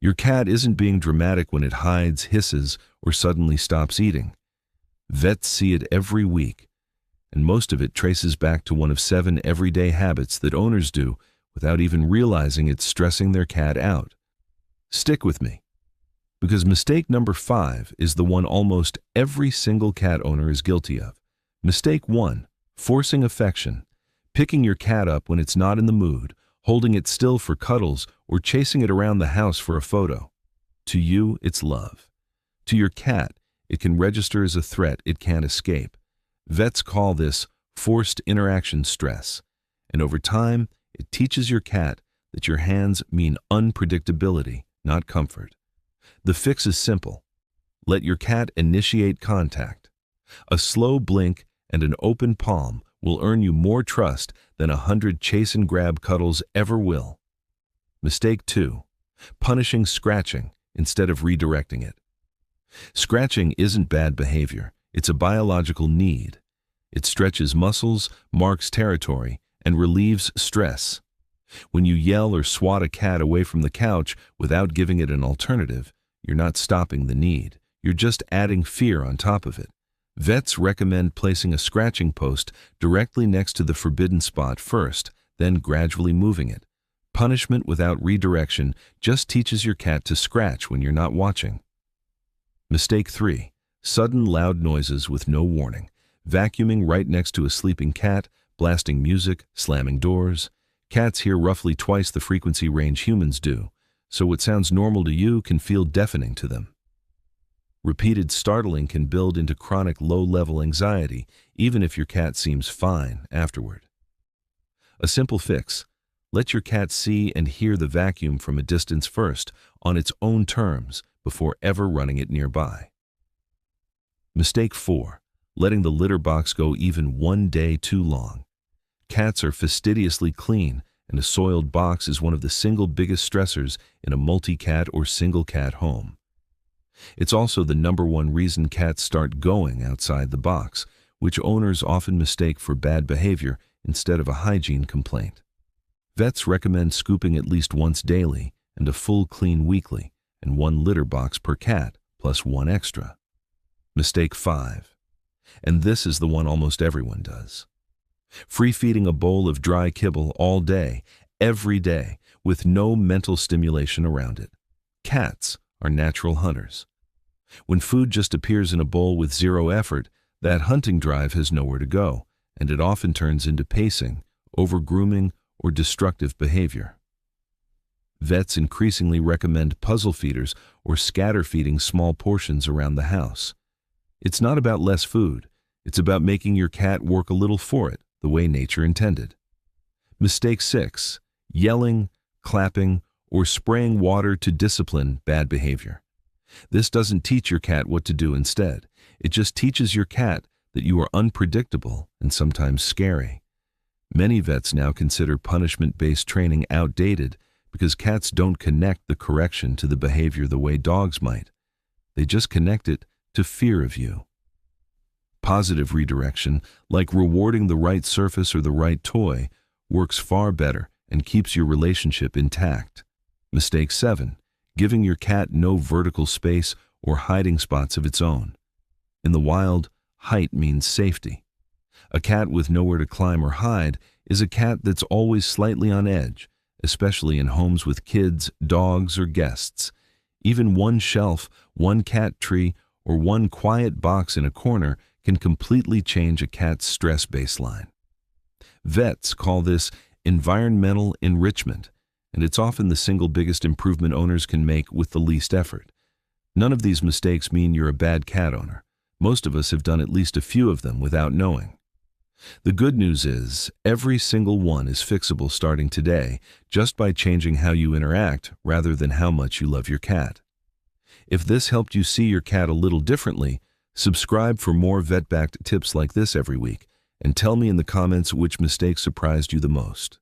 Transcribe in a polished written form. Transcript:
Your cat isn't being dramatic when it hides, hisses, or suddenly stops eating. Vets see it every week, and most of it traces back to one of 7 everyday habits that owners do without even realizing it's stressing their cat out. Stick with me, because mistake number 5 is the one almost every single cat owner is guilty of. Mistake 1, forcing affection, picking your cat up when it's not in the mood, holding it still for cuddles, or chasing it around the house for a photo. To you, it's love. To your cat, it can register as a threat it can't escape. Vets call this forced interaction stress, and over time, it teaches your cat that your hands mean unpredictability, not comfort. The fix is simple. Let your cat initiate contact. A slow blink and an open palm will earn you more trust than 100 chase and grab cuddles ever will. Mistake 2, punishing scratching instead of redirecting it. Scratching isn't bad behavior, it's a biological need. It stretches muscles, marks territory, and relieves stress. When you yell or swat a cat away from the couch without giving it an alternative, you're not stopping the need, you're just adding fear on top of it. Vets recommend placing a scratching post directly next to the forbidden spot first, then gradually moving it. Punishment without redirection just teaches your cat to scratch when you're not watching. Mistake 3, sudden loud noises with no warning. Vacuuming right next to a sleeping cat, blasting music, slamming doors. Cats hear roughly twice the frequency range humans do, so what sounds normal to you can feel deafening to them. Repeated startling can build into chronic low-level anxiety, even if your cat seems fine afterward. A simple fix: let your cat see and hear the vacuum from a distance first, on its own terms, before ever running it nearby. Mistake 4, letting the litter box go even one day too long. Cats are fastidiously clean, and a soiled box is one of the single biggest stressors in a multi-cat or single-cat home. It's also the #1 reason cats start going outside the box, which owners often mistake for bad behavior instead of a hygiene complaint. Vets recommend scooping at least once daily and a full clean weekly, and 1 litter box per cat, plus 1 extra. Mistake 5, and this is the one almost everyone does. Free-feeding a bowl of dry kibble all day, every day, with no mental stimulation around it. Cats are natural hunters. When food just appears in a bowl with 0 effort, that hunting drive has nowhere to go, and it often turns into pacing, over-grooming, or destructive behavior. Vets increasingly recommend puzzle feeders or scatter feeding small portions around the house. It's not about less food, it's about making your cat work a little for it, the way nature intended. Mistake 6, yelling, clapping, or spraying water to discipline bad behavior. This doesn't teach your cat what to do instead. It just teaches your cat that you are unpredictable and sometimes scary. Many vets now consider punishment-based training outdated because cats don't connect the correction to the behavior the way dogs might. They just connect it to fear of you. Positive redirection, like rewarding the right surface or the right toy, works far better and keeps your relationship intact. Mistake 7, giving your cat no vertical space or hiding spots of its own. In the wild, height means safety. A cat with nowhere to climb or hide is a cat that's always slightly on edge, especially in homes with kids, dogs, or guests. Even 1 shelf, 1 cat tree, or 1 quiet box in a corner can completely change a cat's stress baseline. Vets call this environmental enrichment, and it's often the single biggest improvement owners can make with the least effort. None of these mistakes mean you're a bad cat owner. Most of us have done at least a few of them without knowing. The good news is, every single one is fixable starting today, just by changing how you interact rather than how much you love your cat. If this helped you see your cat a little differently, subscribe for more vet-backed tips like this every week, and tell me in the comments which mistake surprised you the most.